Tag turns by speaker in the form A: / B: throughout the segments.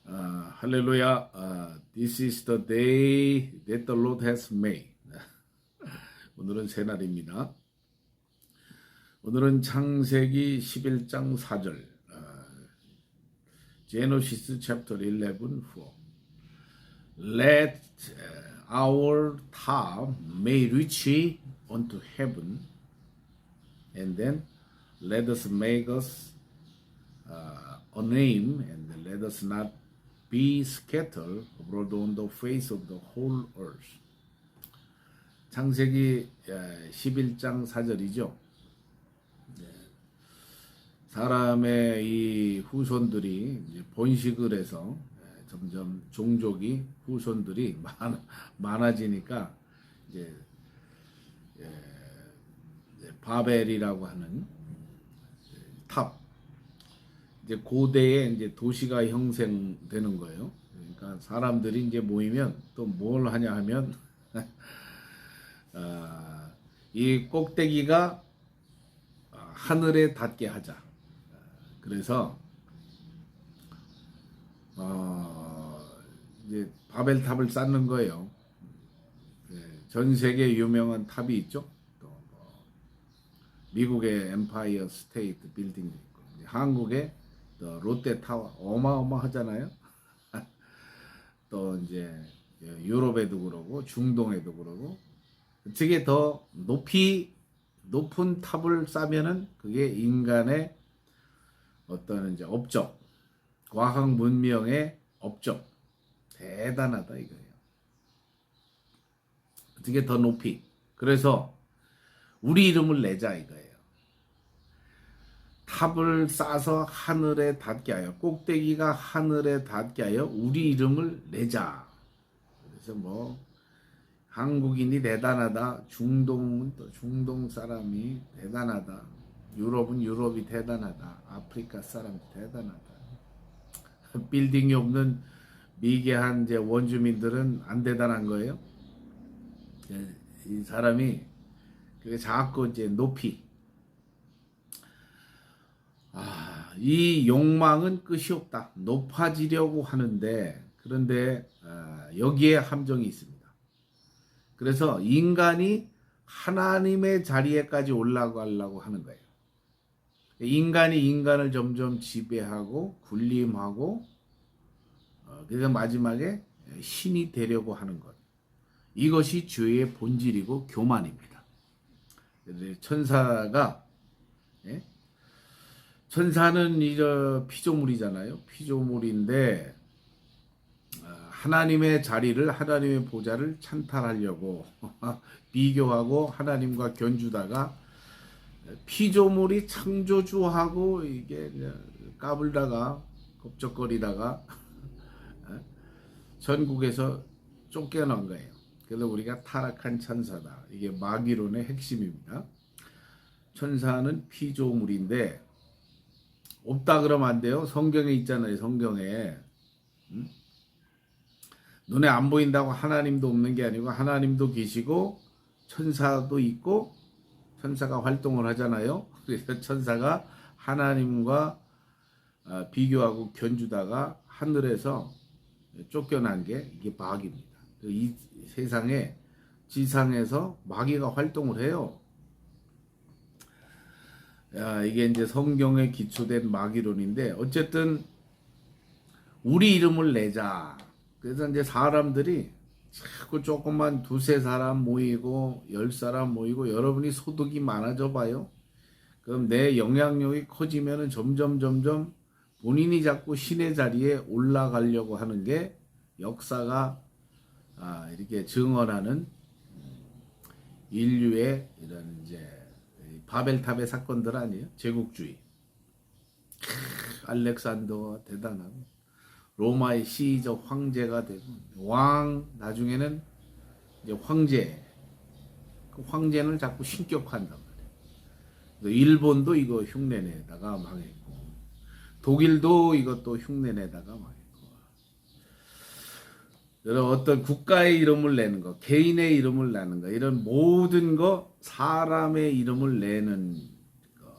A: 할렐루야. This is the day that the Lord has made. 오늘은 새날입니다. 오늘은 창세기 11장 4절. Genesis chapter 11, 4. Let our top may reach unto heaven, and then let us make us a name, and let us not be scattered abroad on the face of the whole earth. 창세기 11장 4절이죠. 사람의 이 후손들이 이제 번식을 해서 점점 종족이 후손들이 많아지니까 이제 바벨이라고 하는 탑, 이제 고대에 이제 도시가 형성되는 거예요. 그러니까 사람들이 이제 모이면 또 뭘 하냐 하면 이 꼭대기가 하늘에 닿게 하자. 그래서 이제 바벨탑을 쌓는 거예요. 전 세계 유명한 탑이 있죠. 또 미국의 엠파이어 스테이트 빌딩도 있고, 한국의 또 롯데타워 어마어마하잖아요. 또 이제 유럽에도 그러고 중동에도 그러고, 어떻게 더 높은 탑을 쌓으면은 그게 인간의 어떤 이제 업적, 과학 문명의 업적, 대단하다 이거예요. 어떻게 더 높이. 그래서 우리 이름을 내자 이거예요. 탑을 쌓아서 하늘에 닿게 하여, 꼭대기가 하늘에 닿게 하여 우리 이름을 내자. 그래서 뭐 한국인이 대단하다, 중동은 또 중동 사람이 대단하다, 유럽은 유럽이 대단하다, 아프리카 사람이 대단하다, 빌딩이 없는 미개한 이제 원주민들은 안 대단한 거예요. 이 사람이 그게 자꾸 이제 높이, 이 욕망은 끝이 없다. 높아지려고 하는데, 그런데 여기에 함정이 있습니다. 그래서 인간이 하나님의 자리에까지 올라가려고 하는 거예요. 인간이 인간을 점점 지배하고 군림하고, 그래서 마지막에 신이 되려고 하는 것. 이것이 죄의 본질이고 교만입니다. 천사가, 천사는 이제 피조물이잖아요. 피조물인데 하나님의 자리를, 하나님의 보좌를 찬탈하려고 비교하고 하나님과 견주다가, 피조물이 창조주하고 이게 까불다가 겁적거리다가 전국에서 쫓겨난 거예요. 그래서 우리가 타락한 천사다. 이게 마귀론의 핵심입니다. 천사는 피조물인데 없다 그러면 안 돼요. 성경에 있잖아요. 성경에 눈에 안 보인다고 하나님도 없는 게 아니고, 하나님도 계시고 천사도 있고, 천사가 활동을 하잖아요. 그래서 천사가 하나님과 비교하고 견주다가 하늘에서 쫓겨난 게 이게 마귀입니다. 이 세상에, 지상에서 마귀가 활동을 해요. 이게 이제 성경에 기초된 마귀론인데, 어쨌든 우리 이름을 내자. 그래서 이제 사람들이 자꾸 조금만 두세 사람 모이고 10사람 모이고, 여러분이 소득이 많아져 봐요. 그럼 내 영향력이 커지면은 점점 본인이 자꾸 신의 자리에 올라가려고 하는 게 역사가 이렇게 증언하는 인류의 이런 이제 바벨탑의 사건들 아니에요? 제국주의. 알렉산더가 대단하고, 로마의 시적 황제가 되고, 나중에는 이제 황제, 그 황제는 자꾸 신격화한단 말이에요. 일본도 이거 흉내내다가 망했고, 독일도 이것도 흉내내다가 망했고, 여러분 어떤 국가의 이름을 내는 거, 개인의 이름을 내는 거, 이런 모든 거, 사람의 이름을 내는 거,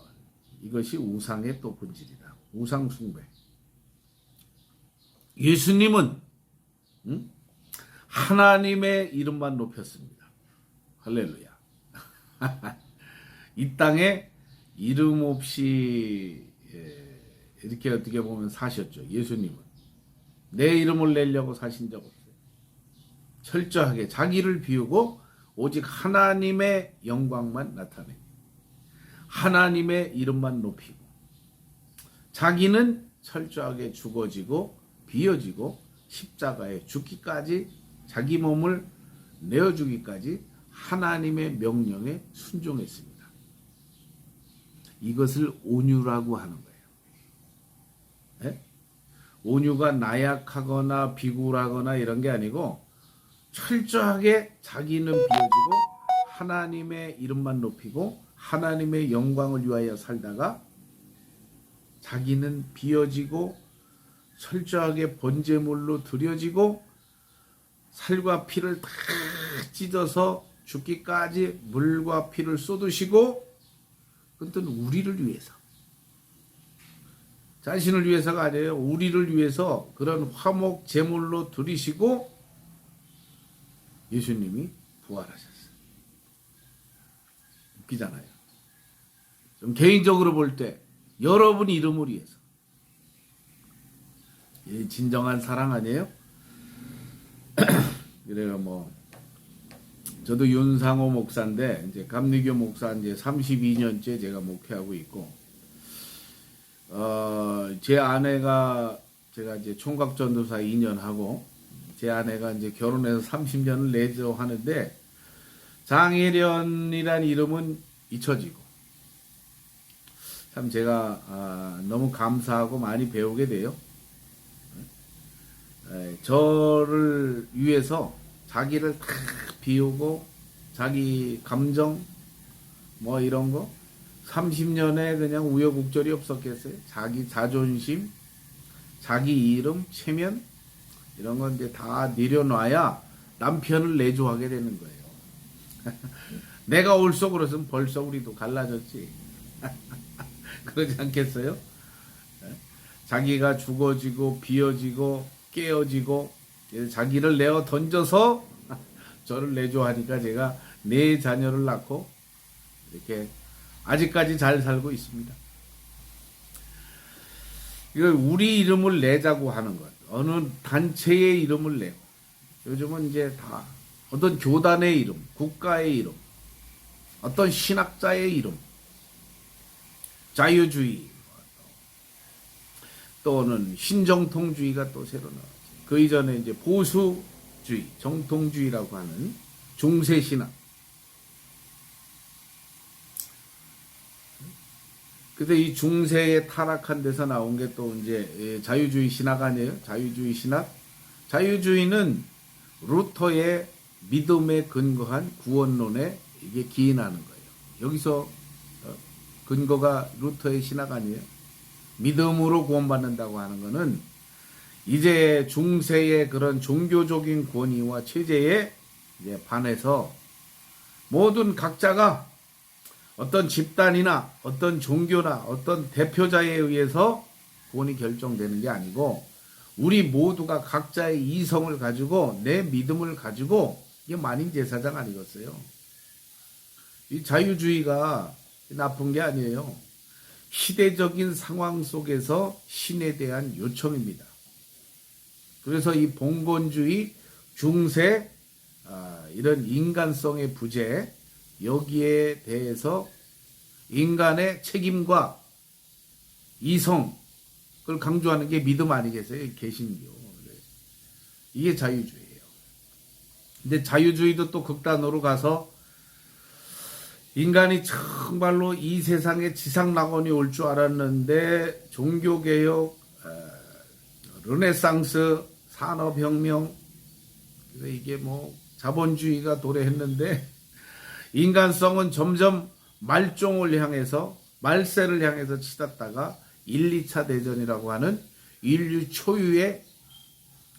A: 이것이 우상의 또 본질이다. 우상 숭배. 예수님은 하나님의 이름만 높였습니다. 할렐루야. 이 땅에 이름 없이 이렇게 어떻게 보면 사셨죠. 예수님은 내 이름을 내려고 사신 적 없어요. 철저하게 자기를 비우고 오직 하나님의 영광만 나타내고 하나님의 이름만 높이고 자기는 철저하게 죽어지고 비어지고 십자가에 죽기까지 자기 몸을 내어주기까지 하나님의 명령에 순종했습니다. 이것을 온유라고 하는 거예요. 네? 온유가 나약하거나 비굴하거나 이런 게 아니고 철저하게 자기는 비워지고 하나님의 이름만 높이고 하나님의 영광을 위하여 살다가 자기는 비워지고 철저하게 번제물로 드려지고 살과 피를 다 찢어서 죽기까지 물과 피를 쏟으시고 그것은 우리를 위해서 자신을 위해서가 아니에요. 우리를 위해서 그런 화목 제물로 드리시고 예수님이 부활하셨어요. 웃기잖아요. 좀 개인적으로 볼 때 여러분 이름을 위해서 이 진정한 사랑 아니에요? 그래요. 뭐 저도 윤상호 목사인데 이제 감리교 목사 이제 32년째 제가 목회하고 있고 제 아내가 제가 이제 총각전도사 2년 하고 제 아내가 이제 결혼해서 30년을 내조 하는데 장혜련이란 이름은 잊혀지고 참 제가 너무 감사하고 많이 배우게 돼요. 저를 위해서 자기를 다 비우고 자기 감정 뭐 이런 거 30년에 그냥 우여곡절이 없었겠어요. 자기 자존심, 자기 이름, 체면 이런 건 이제 다 내려놔야 남편을 내조하게 되는 거예요. 내가 옳소 그랬으면 벌써 우리도 갈라졌지. 그러지 않겠어요? 자기가 죽어지고 비어지고 깨어지고 자기를 내어 던져서 저를 내조하니까 제가 네 자녀를 낳고 이렇게 아직까지 잘 살고 있습니다. 이거 우리 이름을 내자고 하는 것, 어느 단체의 이름을 내고 요즘은 이제 다 어떤 교단의 이름, 국가의 이름, 어떤 신학자의 이름, 자유주의 또는 신정통주의가 또 새로 나왔죠. 그 이전에 이제 보수주의, 정통주의라고 하는 중세신학. 근데 이 중세에 타락한 데서 나온 게 또 이제 자유주의 신학 아니에요? 자유주의 신학. 자유주의는 루터의 믿음에 근거한 구원론에 이게 기인하는 거예요. 여기서 근거가 루터의 신학 아니에요? 믿음으로 구원받는다고 하는 거는 이제 중세의 그런 종교적인 권위와 체제에 이제 반해서 모든 각자가 어떤 집단이나 어떤 종교나 어떤 대표자에 의해서 구원이 결정되는 게 아니고 우리 모두가 각자의 이성을 가지고 내 믿음을 가지고 이게 만인제사장 아니겠어요? 이 자유주의가 나쁜 게 아니에요. 시대적인 상황 속에서 신에 대한 요청입니다. 그래서 이 봉건주의, 중세, 이런 인간성의 부재, 여기에 대해서 인간의 책임과 이성을 강조하는 게 믿음 아니겠어요? 개신교. 이게 자유주의예요. 근데 자유주의도 또 극단으로 가서 인간이 정말로 이 세상에 지상낙원이 올 줄 알았는데 종교개혁, 르네상스, 산업혁명, 이게 뭐 자본주의가 도래했는데 인간성은 점점 말종을 향해서 말세를 향해서 치닫다가 1, 2차 대전이라고 하는 인류 초유의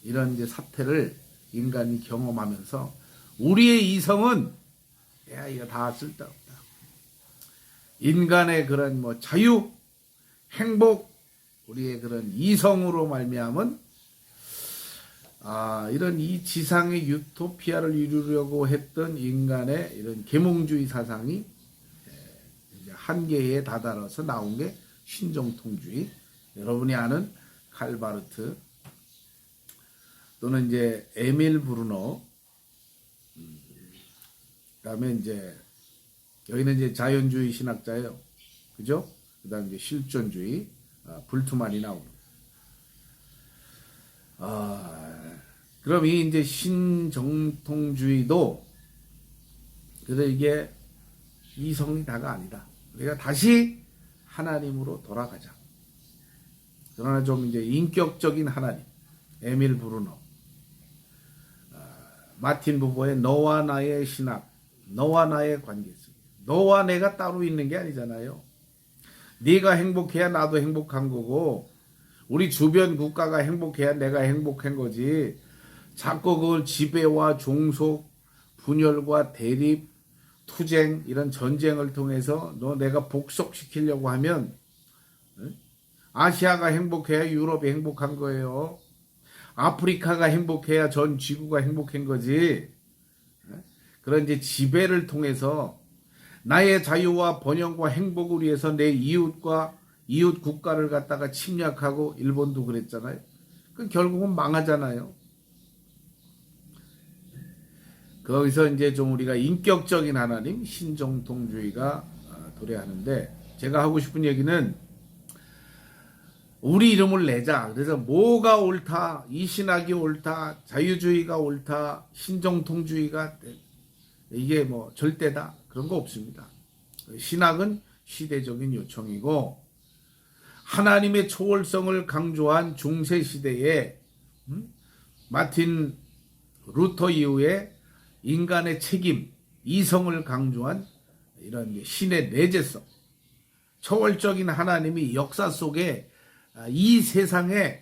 A: 이런 이제 사태를 인간이 경험하면서 우리의 이성은 야 이거 다 쓸데없다. 인간의 그런 뭐 자유, 행복, 우리의 그런 이성으로 말미암은 이런 이 지상의 유토피아를 이루려고 했던 인간의 이런 계몽주의 사상이 이제 한계에 다다라서 나온 게 신정통주의. 여러분이 아는 칼바르트 또는 이제 에밀 브루너, 그다음에 이제 여기는 이제 자연주의 신학자예요, 그죠? 그다음 이제 실존주의, 불트만이 나오는. 그럼 이 이제 신정통주의도 그래서 이게 이성이 다가 아니다. 우리가 다시 하나님으로 돌아가자. 그러나 좀 이제 인격적인 하나님, 에밀 브루너, 마틴 부보의 너와 나의 신학, 너와 나의 관계성. 너와 내가 따로 있는 게 아니잖아요. 네가 행복해야 나도 행복한 거고, 우리 주변 국가가 행복해야 내가 행복한 거지. 자꾸 그걸 지배와 종속, 분열과 대립, 투쟁, 이런 전쟁을 통해서 내가 복속시키려고 하면, 아시아가 행복해야 유럽이 행복한 거예요. 아프리카가 행복해야 전 지구가 행복한 거지. 그런 이제 지배를 통해서 나의 자유와 번영과 행복을 위해서 내 이웃과 이웃 국가를 갖다가 침략하고, 일본도 그랬잖아요. 그 결국은 망하잖아요. 거기서 이제 좀 우리가 인격적인 하나님, 신정통주의가 도래하는데, 제가 하고 싶은 얘기는 우리 이름을 내자. 그래서 뭐가 옳다, 이 신학이 옳다, 자유주의가 옳다, 신정통주의가 이게 뭐 절대다, 그런 거 없습니다. 신학은 시대적인 요청이고, 하나님의 초월성을 강조한 중세시대에 마틴 루터 이후에 인간의 책임, 이성을 강조한 이런 신의 내재성, 초월적인 하나님이 역사 속에 이 세상이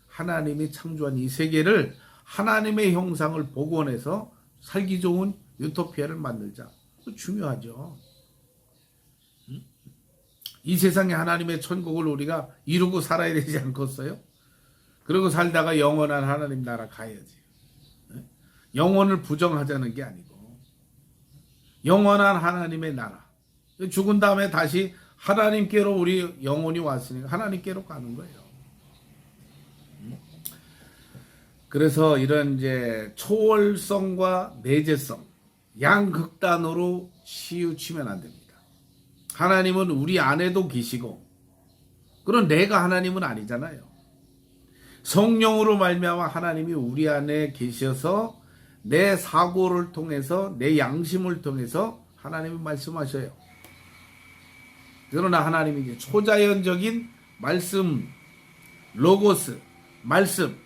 A: 하나님이 창조한 이 세계를 하나님의 형상을 복원해서 살기 좋은 유토피아를 만들자. 중요하죠. 이 세상에 하나님의 천국을 우리가 이루고 살아야 되지 않겠어요? 그리고 살다가 영원한 하나님 나라 가야지. 영혼을 부정하자는 게 아니고 영원한 하나님의 나라. 죽은 다음에 다시 하나님께로 우리 영혼이 왔으니까 하나님께로 가는 거예요. 그래서 이런 이제 초월성과 내재성, 양극단으로 치우치면 안 됩니다. 하나님은 우리 안에도 계시고, 그런 내가 하나님은 아니잖아요. 성령으로 말미암아 하나님이 우리 안에 계셔서 내 사고를 통해서, 내 양심을 통해서 하나님이 말씀하셔요. 그러나 하나님이 이제 초자연적인 말씀, 로고스, 말씀,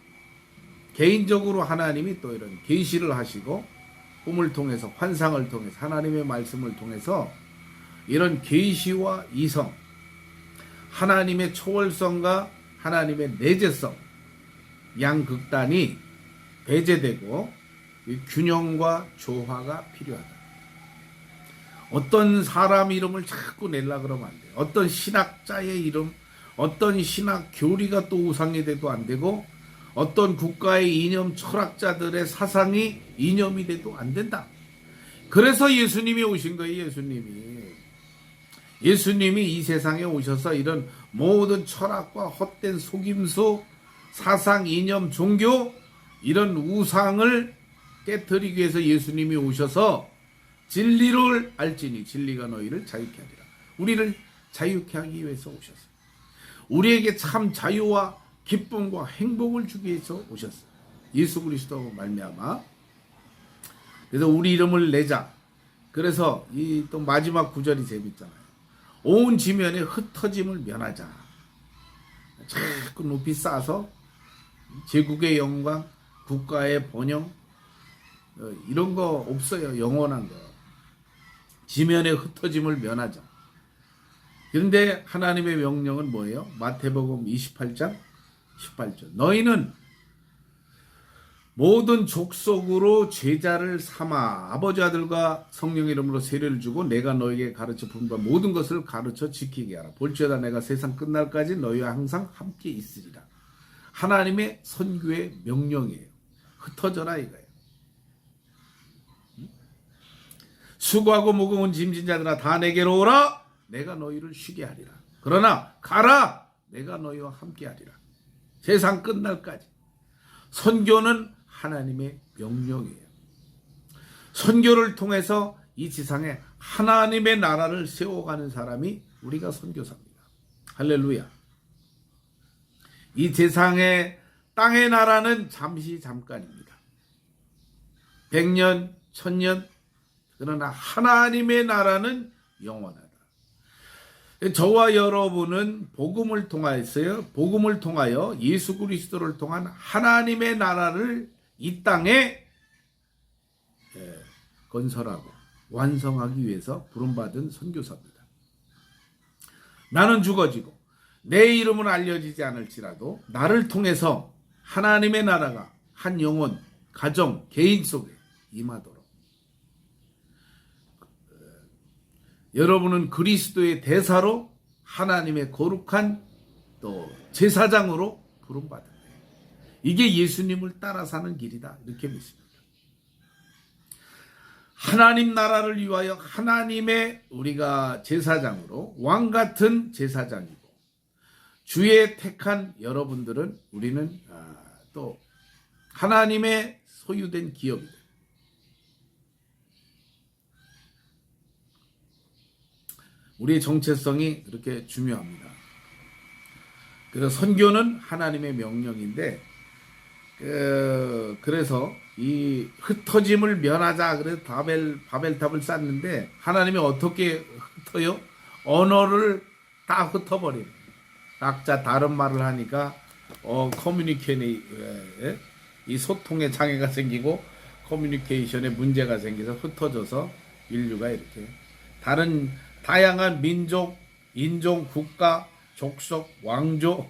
A: 개인적으로 하나님이 또 이런 계시를 하시고, 꿈을 통해서, 환상을 통해서, 하나님의 말씀을 통해서 이런 계시와 이성, 하나님의 초월성과 하나님의 내재성, 양극단이 배제되고 균형과 조화가 필요하다. 어떤 사람 이름을 자꾸 내려 그러면 안 돼요. 어떤 신학자의 이름, 어떤 신학 교리가 또 우상이 돼도 안 되고, 어떤 국가의 이념 철학자들의 사상이 이념이 돼도 안 된다. 그래서 예수님이 오신 거예요. 예수님이 이 세상에 오셔서 이런 모든 철학과 헛된 속임수, 사상, 이념, 종교, 이런 우상을 깨뜨리기 위해서 예수님이 오셔서 진리를 알지니 진리가 너희를 자유케 하리라. 우리를 자유케 하기 위해서 오셨어요. 우리에게 참 자유와 기쁨과 행복을 주기 위해서 오셨어요. 예수 그리스도 말미암아. 그래서 우리 이름을 내자. 그래서 이 또 마지막 구절이 재밌잖아요. 온 지면에 흩어짐을 면하자. 자꾸 높이 쌓아서 제국의 영광, 국가의 번영, 이런 거 없어요. 영원한 거. 지면에 흩어짐을 면하자. 그런데 하나님의 명령은 뭐예요? 마태복음 28장 18절. 너희는 모든 족속으로 제자를 삼아 아버지 아들과 성령 이름으로 세례를 주고 내가 너에게 가르쳐 준 바 모든 것을 가르쳐 지키게 하라. 볼지어다 내가 세상 끝날까지 너희와 항상 함께 있으리라. 하나님의 선교의 명령이에요. 흩어져라 이거예요. 수고하고 무거운 짐진 자들아 다 내게로 오라. 내가 너희를 쉬게 하리라. 그러나 가라. 내가 너희와 함께 하리라. 세상 끝날까지. 선교는 하나님의 명령이에요. 선교를 통해서 이 지상에 하나님의 나라를 세워가는 사람이 우리가 선교사입니다. 할렐루야. 이 세상의 땅의 나라는 잠시 잠깐입니다. 100년, 1000년. 그러나 하나님의 나라는 영원하다. 저와 여러분은 복음을 통하여 예수 그리스도를 통한 하나님의 나라를 이 땅에 건설하고 완성하기 위해서 부름받은 선교사입니다. 나는 죽어지고 내 이름은 알려지지 않을지라도 나를 통해서 하나님의 나라가 한 영혼, 가정, 개인 속에 임하도록 여러분은 그리스도의 대사로 하나님의 거룩한 또 제사장으로 부름받은 거예요. 이게 예수님을 따라 사는 길이다. 이렇게 믿습니다. 하나님 나라를 위하여 하나님의 우리가 제사장으로 왕 같은 제사장이고 주의 택한 여러분들은 우리는 또 하나님의 소유된 기업이다. 우리의 정체성이 그렇게 중요합니다. 그래서 선교는 하나님의 명령인데 그래서 이 흩어짐을 면하자 그래서 바벨탑을 쌓는데 하나님이 어떻게 흩어요? 언어를 다 흩어버려요. 각자 다른 말을 하니까 이 소통에 장애가 생기고 커뮤니케이션에 문제가 생겨서 흩어져서 인류가 이렇게 다양한 민족, 인종, 국가, 족속, 왕조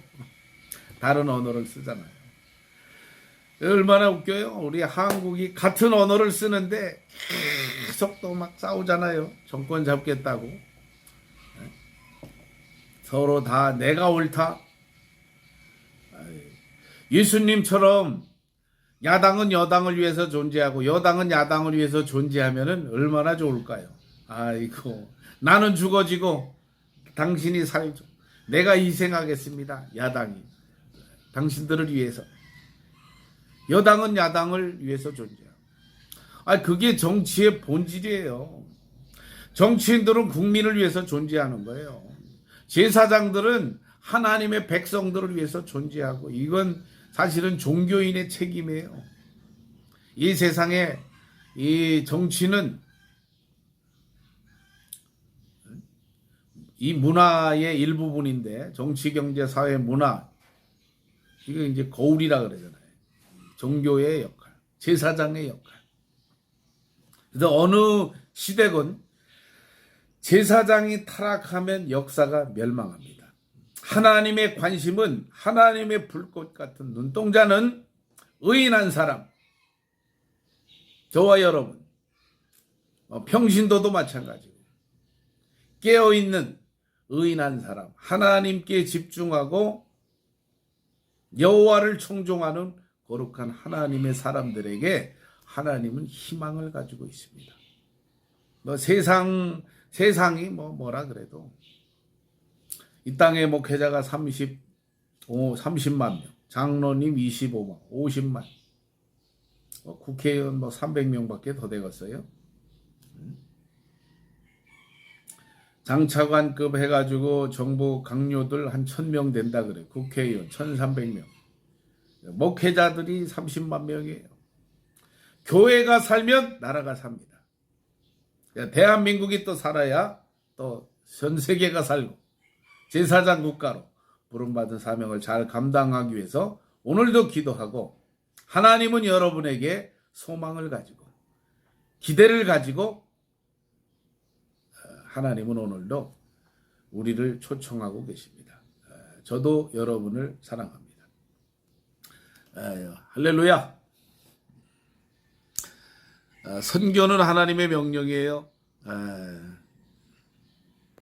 A: 다른 언어를 쓰잖아요. 얼마나 웃겨요. 우리 한국이 같은 언어를 쓰는데 계속 또 막 싸우잖아요. 정권 잡겠다고. 서로 다 내가 옳다. 예수님처럼 야당은 여당을 위해서 존재하고 여당은 야당을 위해서 존재하면 얼마나 좋을까요? 아이고, 나는 죽어지고 당신이 살죠. 내가 희생하겠습니다. 야당이 당신들을 위해서. 여당은 야당을 위해서 존재하고. 그게 정치의 본질이에요. 정치인들은 국민을 위해서 존재하는 거예요. 제사장들은 하나님의 백성들을 위해서 존재하고, 이건 사실은 종교인의 책임이에요. 이 세상에 이 정치는 이 문화의 일부분인데, 정치, 경제, 사회, 문화, 이거 이제 거울이라 그러잖아요. 종교의 역할, 제사장의 역할. 그래서 어느 시대건 제사장이 타락하면 역사가 멸망합니다. 하나님의 관심은 하나님의 불꽃 같은 눈동자는 의인한 사람, 저와 여러분, 평신도도 마찬가지고 깨어있는 의인한 사람, 하나님께 집중하고 여호와를 청종하는 거룩한 하나님의 사람들에게 하나님은 희망을 가지고 있습니다. 세상이 뭐라 그래도 이 땅에 목회자가 30만 명, 장로님 25만, 50만, 국회의원 300명밖에 더 되겠어요. 장차관급 해가지고 정부 강요들 한 1000명 된다 그래. 국회의원 1300명. 목회자들이 30만 명이에요. 교회가 살면 나라가 삽니다. 대한민국이 또 살아야 또 전 세계가 살고 제사장 국가로 부름받은 사명을 잘 감당하기 위해서 오늘도 기도하고, 하나님은 여러분에게 소망을 가지고 기대를 가지고 하나님은 오늘도 우리를 초청하고 계십니다. 저도 여러분을 사랑합니다. 할렐루야. 선교는 하나님의 명령이에요.